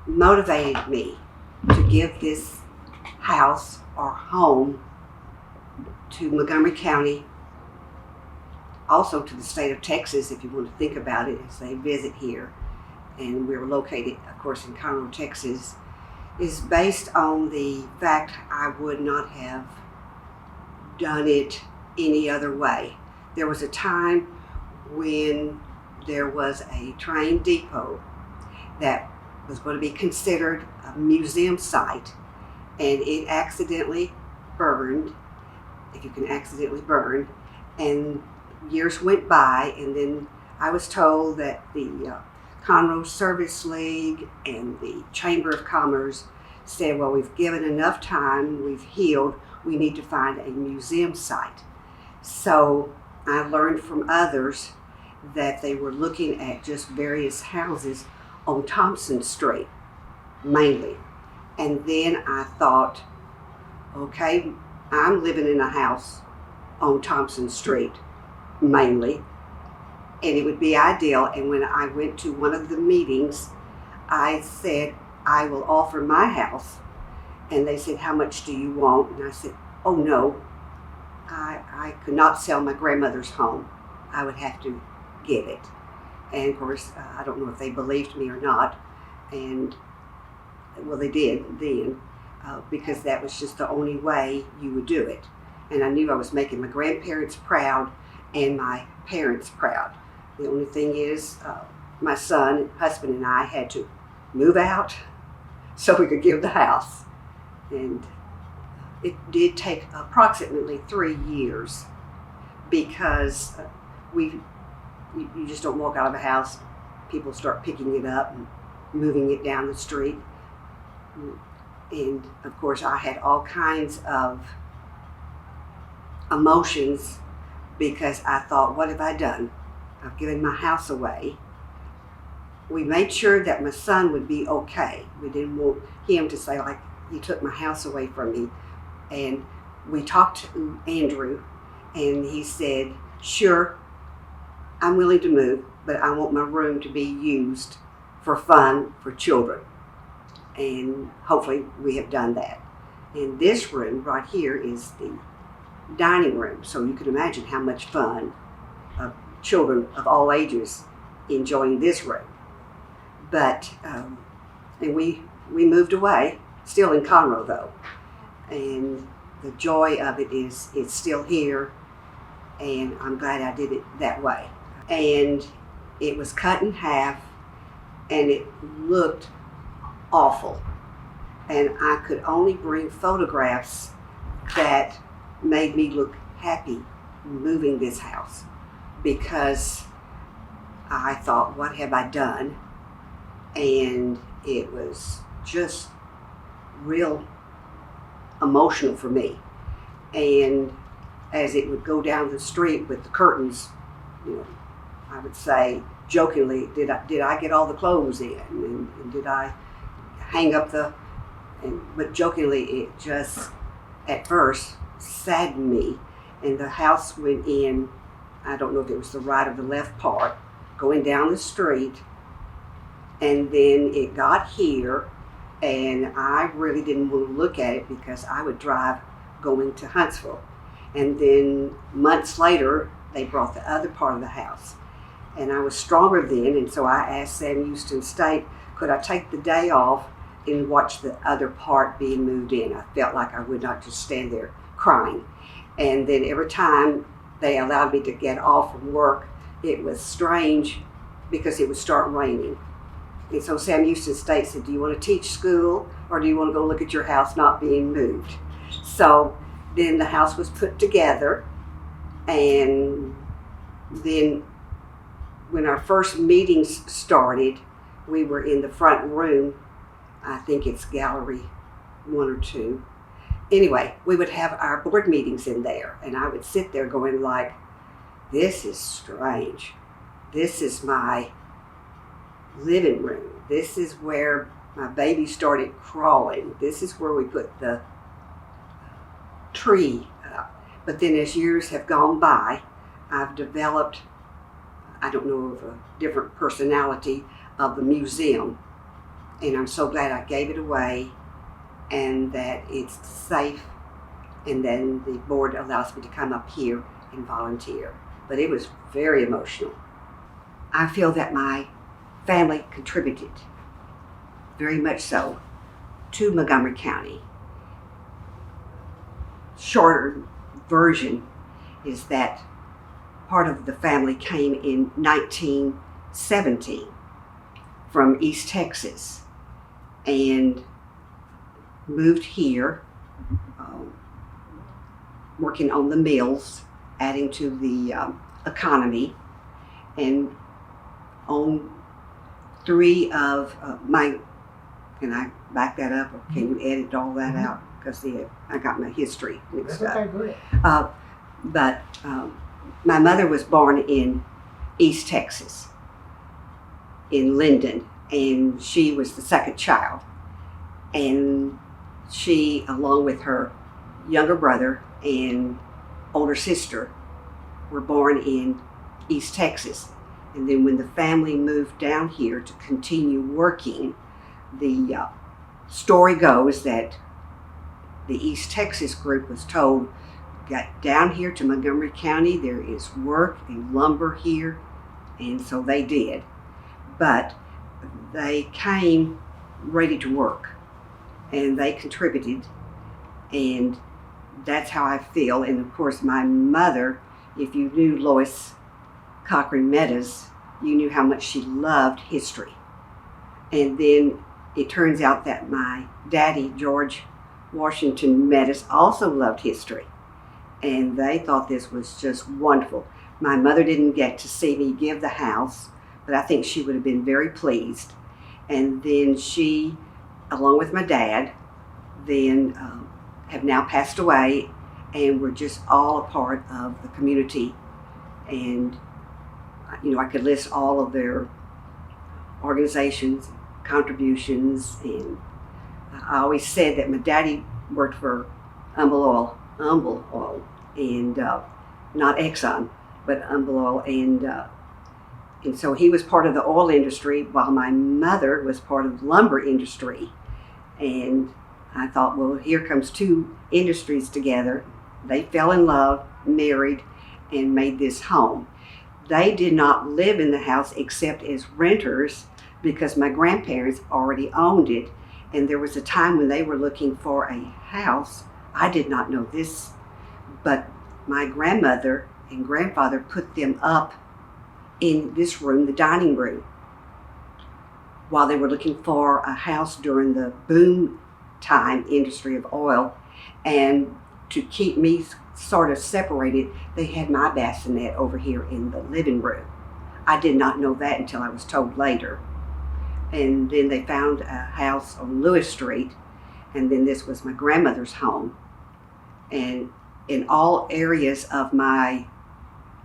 motivated me to give this house or home to Montgomery County, also to the state of Texas, if you want to think about it, as they visit here. And we're located, of course, in Conroe, Texas, is based on the fact I would not have done it any other way. There was a time when there was a train depot that was going to be considered a museum site, and it accidentally burned, if you can accidentally burn, and years went by, and then I was told that the Conroe Service League and the Chamber of Commerce said, well, we've given enough time, we've healed, we need to find a museum site. So I learned from others that they were looking at just various houses on Thompson Street, mainly. And then I thought, okay, I'm living in a house on Thompson Street, mainly, and it would be ideal. And when I went to one of the meetings, I said, I will offer my house. And they said, how much do you want? And I said, oh no, I could not sell my grandmother's home. I would have to give it. And of course, I don't know if they believed me or not. And well, they did then, because that was just the only way you would do it. And I knew I was making my grandparents proud and my parents proud. The only thing is, my son, husband, and I had to move out so we could give the house. And it did take approximately 3 years, because you just don't walk out of a house. People start picking it up and moving it down the street. And of course, I had all kinds of emotions, because I thought, what have I done? I've given my house away. We made sure that my son would be okay. We didn't want him to say, like, you took my house away from me. And we talked to Andrew, and he said, sure, I'm willing to move, but I want my room to be used for fun for children. And hopefully we have done that. And this room right here is the dining room, so you can imagine how much fun children of all ages enjoying this room. But and we moved away, still in Conroe though, and the joy of it is it's still here, and I'm glad I did it that way. And it was cut in half, and it looked awful, and I could only bring photographs that made me look happy moving this house, because I thought, what have I done? And it was just real emotional for me. And as it would go down the street with the curtains, I would say jokingly, did I get all the clothes in, and did I hang up but jokingly, it just at first saddened me. And the house went in, I don't know if it was the right or the left part, going down the street, and then it got here, and I really didn't want to look at it, because I would drive going to Huntsville. And then months later, they brought the other part of the house. And I was stronger then, and so I asked Sam Houston State, could I take the day off and watch the other part being moved in? I felt like I would not just stand there crying. And then every time they allowed me to get off from work, it was strange, because it would start raining. And so Sam Houston State said, do you want to teach school, or do you want to go look at your house not being moved? So then the house was put together, and then when our first meetings started, we were in the front room. I think it's gallery 1 or 2. Anyway, we would have our board meetings in there, and I would sit there going like, this is strange. This is my living room. This is where my baby started crawling. This is where we put the tree up. But then as years have gone by, I've developed, I don't know, of a different personality of the museum. And I'm so glad I gave it away and that it's safe, and then the board allows me to come up here and volunteer. But it was very emotional. I feel that my family contributed very much so to Montgomery County. Shorter version is that part of the family came in 1917 from East Texas and moved here, working on the mills, adding to the economy, and on three of my, can I back that up, or can you edit all that out? Because I got my history mixed up. Great. But my mother was born in East Texas, in Linden, and she was the second child. And she, along with her younger brother and older sister, were born in East Texas. And then when the family moved down here to continue working, the story goes that the East Texas group was told, "Got down here to Montgomery County, there is work and lumber here," and so they did. But they came ready to work, and they contributed, and that's how I feel. And of course, my mother, if you knew Lois Cochran Meadows, you knew how much she loved history. And then it turns out that my daddy, George Washington Meadows, also loved history. And they thought this was just wonderful. My mother didn't get to see me give the house, but I think she would have been very pleased. And then she, along with my dad, then have now passed away, and we're just all a part of the community. And I could list all of their organizations, contributions, and I always said that my daddy worked for Humble Oil, and not Exxon, but Humble Oil, and so he was part of the oil industry while my mother was part of the lumber industry. And I thought, well, here comes two industries together. They fell in love, married, and made this home. They did not live in the house except as renters because my grandparents already owned it. And there was a time when they were looking for a house. I did not know this, but my grandmother and grandfather put them up in this room, the dining room, while they were looking for a house during the boom time industry of oil. And to keep me sort of separated, they had my bassinet over here in the living room. I did not know that until I was told later. And then they found a house on Lewis Street, and then this was my grandmother's home. And in all areas of my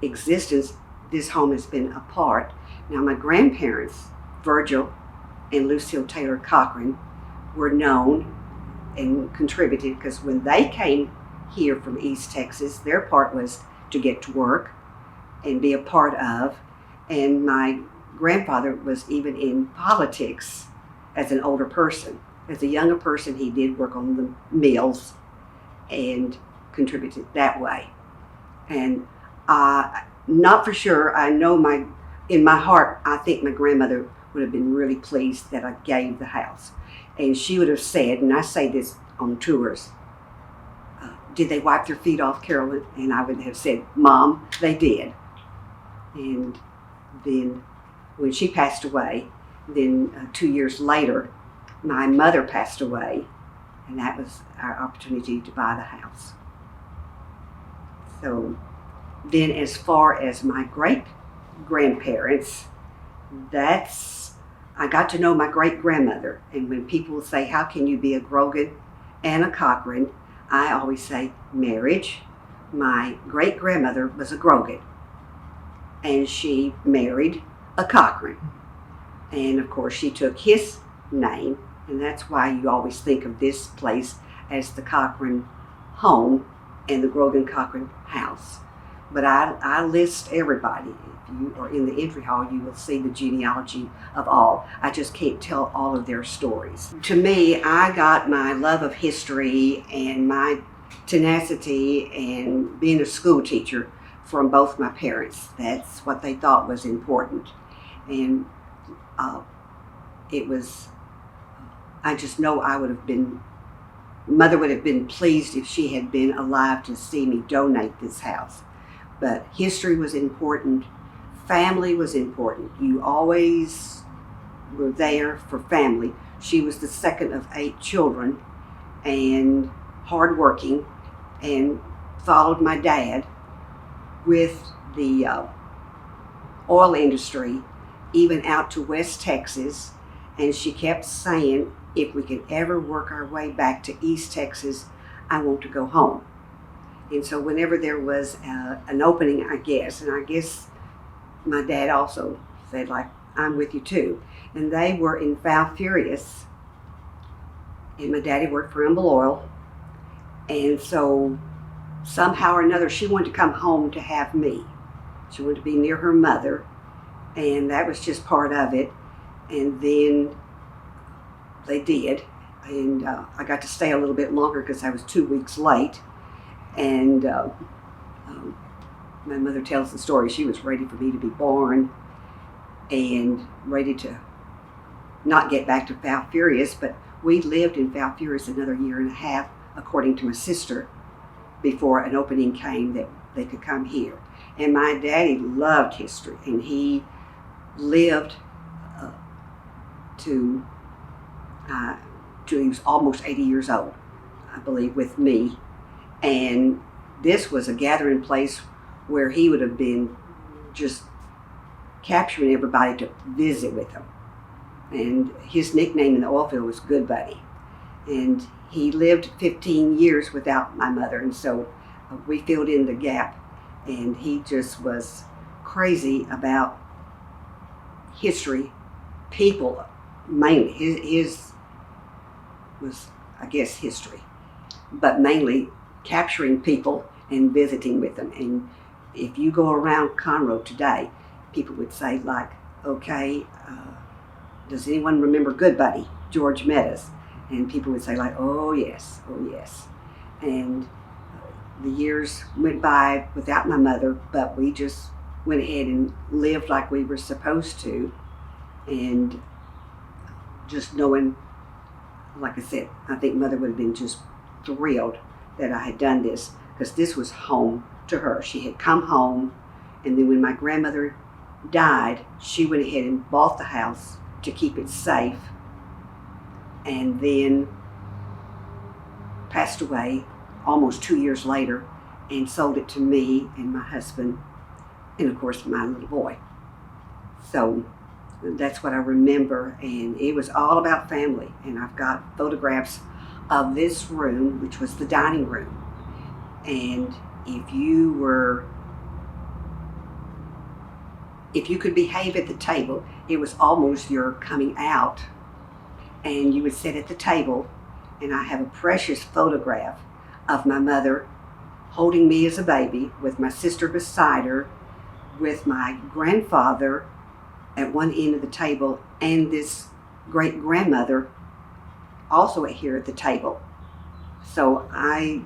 existence, this home has been a part. Now, my grandparents, Virgil and Lucille Taylor Cochran, were known and contributed because when they came here from East Texas, their part was to get to work and be a part of. And my grandfather was even in politics as an older person. As a younger person, he did work on the mills and contributed that way. And not for sure, I know in my heart, I think my grandmother would have been really pleased that I gave the house. And she would have said, and I say this on tours, "Did they wipe their feet off, Carolyn?" And I would have said, "Mom, they did." And then when she passed away, then 2 years later, my mother passed away, and that was our opportunity to buy the house. So then as far as my great-grandparents, I got to know my great-grandmother. And when people say, how can you be a Grogan and a Cochran, I always say marriage. My great-grandmother was a Grogan, and she married a Cochran. And of course she took his name, and that's why you always think of this place as the Cochran home and the Grogan Cochran house. but I list everybody. If you are in the entry hall, you will see the genealogy of all. I just can't tell all of their stories. To me, I got my love of history and my tenacity and being a school teacher from both my parents. That's what they thought was important. And it was, I just know Mother would have been pleased if she had been alive to see me donate this house. But history was important. Family was important. You always were there for family. She was the second of 8 children and hardworking, and followed my dad with the oil industry, even out to West Texas. And she kept saying, if we can ever work our way back to East Texas, I want to go home. And so whenever there was an opening, I guess my dad also said, like, I'm with you too. And they were in Val Furious, and my daddy worked for Humble Oil. And so somehow or another, she wanted to come home to have me. She wanted to be near her mother, and that was just part of it. And then they did, and I got to stay a little bit longer because I was 2 weeks late. And my mother tells the story. She was ready for me to be born and ready to not get back to Val Furious, but we lived in Val Furious another 1.5 years, according to my sister, before an opening came that they could come here. And my daddy loved history, and he lived to he was almost 80 years old, I believe, with me. And this was a gathering place where he would have been just capturing everybody to visit with him. And his nickname in the oil field was Good Buddy. And he lived 15 years without my mother, and so we filled in the gap. And he just was crazy about history, people, mainly. His was, I guess, history, but mainly capturing people and visiting with them. And if you go around Conroe today, people would say, like, okay, does anyone remember Good Buddy, George Meadows? And people would say, like, oh yes, oh yes. And the years went by without my mother, but we just went ahead and lived like we were supposed to. And just knowing, like I said, I think Mother would have been just thrilled that I had done this, because this was home to her. She had come home, and then when my grandmother died, she went ahead and bought the house to keep it safe, and then passed away almost 2 years later and sold it to me and my husband, and of course my little boy. So that's what I remember, and it was all about family. And I've got photographs of this room, which was the dining room. And if you could behave at the table, it was almost your coming out. And you would sit at the table, and I have a precious photograph of my mother holding me as a baby, with my sister beside her, with my grandfather at one end of the table, and this great grandmother also here at the table. So I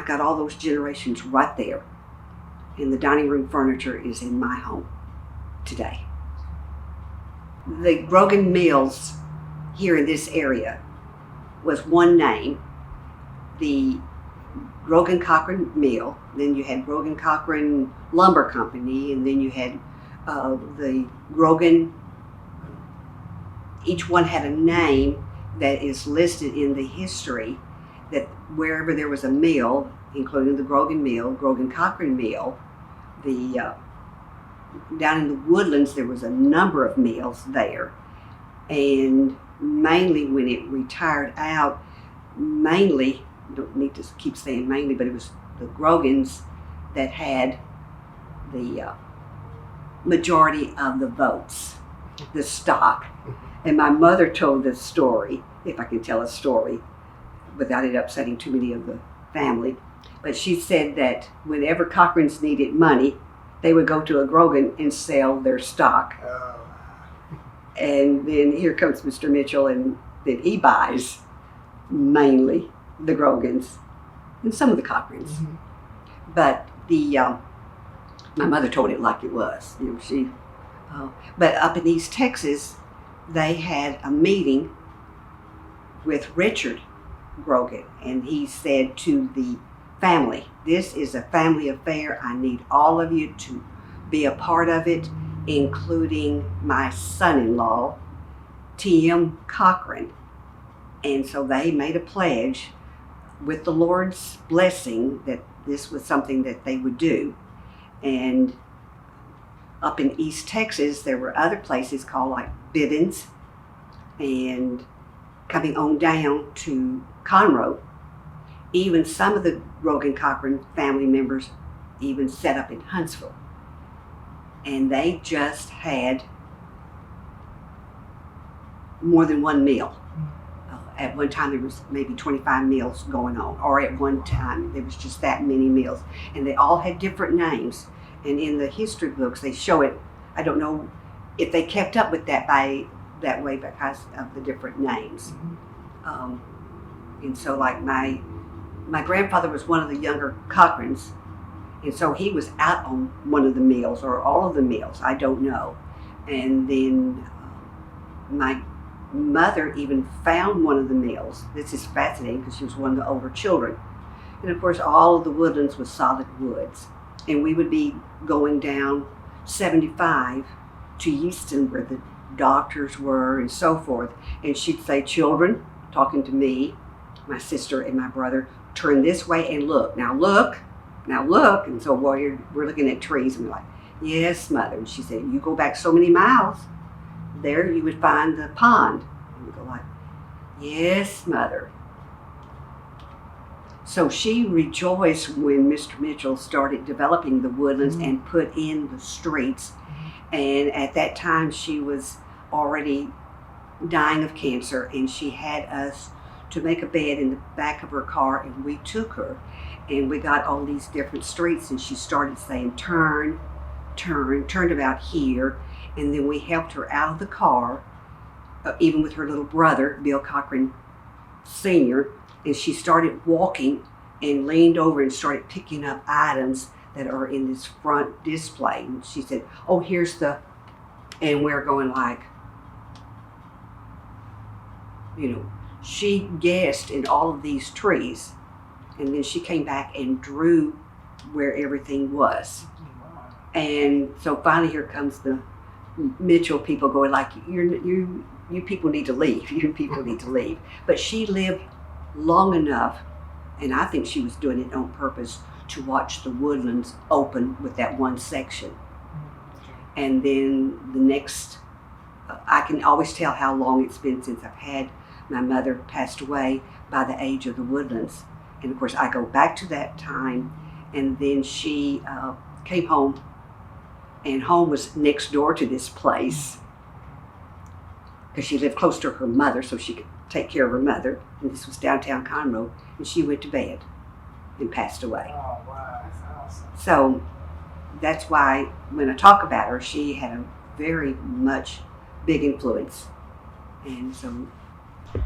got all those generations right there. And the dining room furniture is in my home today. The Grogan Mills here in this area was one name, the Grogan Cochran Mill. Then you had Grogan Cochran Lumber Company, and then you had the Grogan. Each one had a name that is listed in the history, that wherever there was a mill, including the Grogan Mill, Grogan Cochran Mill, down in the Woodlands there was a number of mills there. And mainly when it retired out, mainly, don't need to keep saying mainly, but it was the Grogans that had the majority of the votes, the stock. And my mother told this story, if I can tell a story without it upsetting too many of the family. But she said that whenever Cochran's needed money, they would go to a Grogan and sell their stock. And then here comes Mr. Mitchell, and then he buys mainly the Grogans and some of the Cochrans. Mm-hmm. But my mother told it like it was. But up in East Texas, they had a meeting with Richard Grogan, and he said to the family, "This is a family affair. I need all of you to be a part of it, including my son-in-law, T.M. Cochran." And so they made a pledge with the Lord's blessing that this was something that they would do. And up in East Texas, there were other places called like Bivens, and coming on down to Conroe, even some of the Grogan Cochran family members even set up in Huntsville. And they just had more than one meal. At one time there was maybe 25 meals going on, or at one time there was just that many meals. And they all had different names. And in the history books they show it. I don't know if they kept up with that way because of the different names. And so like my grandfather was one of the younger Cochrans, and so he was out on one of the meals or all of the meals, I don't know. And then my mother even found one of the meals. This is fascinating because she was one of the older children. And of course all of the Woodlands was solid woods. And we would be going down 75 to Easton where the doctors were and so forth. And she'd say, "Children," talking to me, my sister and my brother, "turn this way and look. Now look. And so we're looking at trees and we're like, "Yes, Mother." And she said, "You go back so many miles, there you would find the pond." And we go like, "Yes, Mother." So she rejoiced when Mr. Mitchell started developing the Woodlands and put in the streets. And at that time she was already dying of cancer, and she had us to make a bed in the back of her car, and we took her and we got all these different streets, and she started saying, "Turn, turned about here." And then we helped her out of the car, even with her little brother, Bill Cochran Sr., and she started walking and leaned over and started picking up items that are in this front display. And she said, "Oh, here's the," and we're going like, she guessed in all of these trees, and then she came back and drew where everything was. And so finally here comes the Mitchell people going like, you people need to leave. You people need to leave. But she lived long enough, and I think she was doing it on purpose, to watch the Woodlands open with that one section. And then the next, I can always tell how long it's been since I've had my mother passed away by the age of the Woodlands. And of course I go back to that time, and then she came home, and home was next door to this place because she lived close to her mother so she could take care of her mother. And this was downtown Conroe, and she went to bed and passed away. Oh, wow, that's awesome. So that's why when I talk about her, she had a very much big influence. And so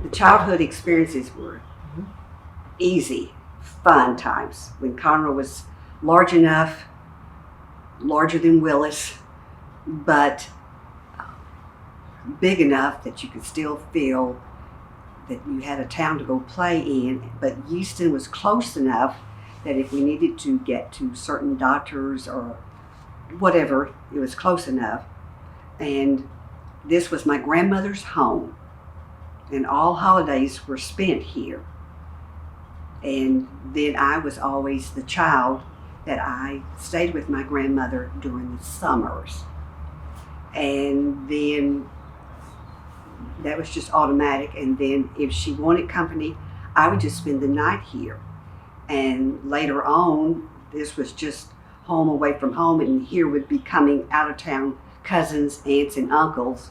the childhood experiences were easy, fun times when Conroe was large enough, larger than Willis, but big enough that you could still feel that you had a town to go play in. But Easton was close enough that if we needed to get to certain doctors or whatever, it was close enough. And this was my grandmother's home, and all holidays were spent here. And then I was always the child that I stayed with my grandmother during the summers. And then that was just automatic. And then if she wanted company, I would just spend the night here. And later on, this was just home away from home, and here would be coming out of town cousins, aunts, and uncles.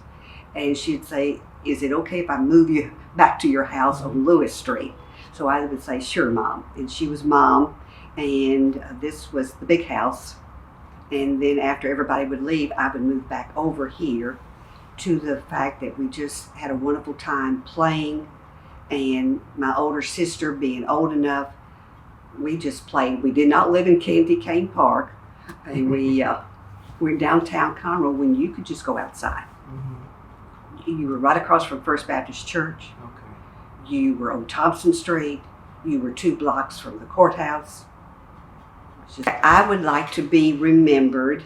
And she'd say, "Is it okay if I move you back to your house on Lewis Street?" So I would say, "Sure, Mom." And she was Mom, And this was the big house. And then after everybody would leave, I would move back over here to the fact that we just had a wonderful time playing. And my older sister being old enough, we just played. We did not live in Candy Cane Park. And we were downtown Conroe when you could just go outside. You were right across from First Baptist Church. Okay. You were on Thompson Street. You were 2 blocks from the courthouse. I would like to be remembered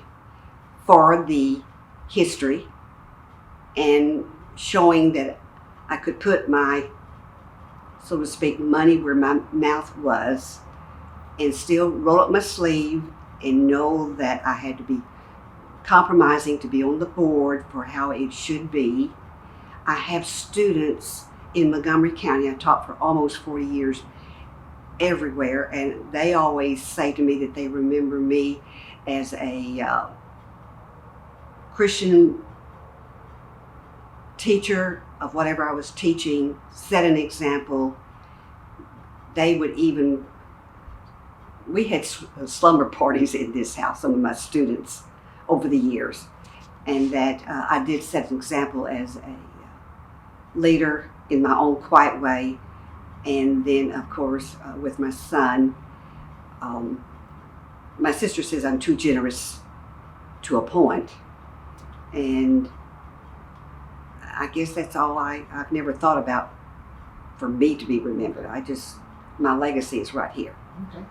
for the history and showing that I could put my, so to speak, money where my mouth was and still roll up my sleeve and know that I had to be compromising to be on the board for how it should be. I have students in Montgomery County. I taught for almost 40 years everywhere, and they always say to me that they remember me as a Christian teacher of whatever I was teaching, set an example. They would even, we had slumber parties in this house, some of my students over the years, and that I did set an example as a leader in my own quiet way. And then, of course, with my son, my sister says I'm too generous to a point. And I guess that's all I've never thought about for me to be remembered. My legacy is right here. Okay.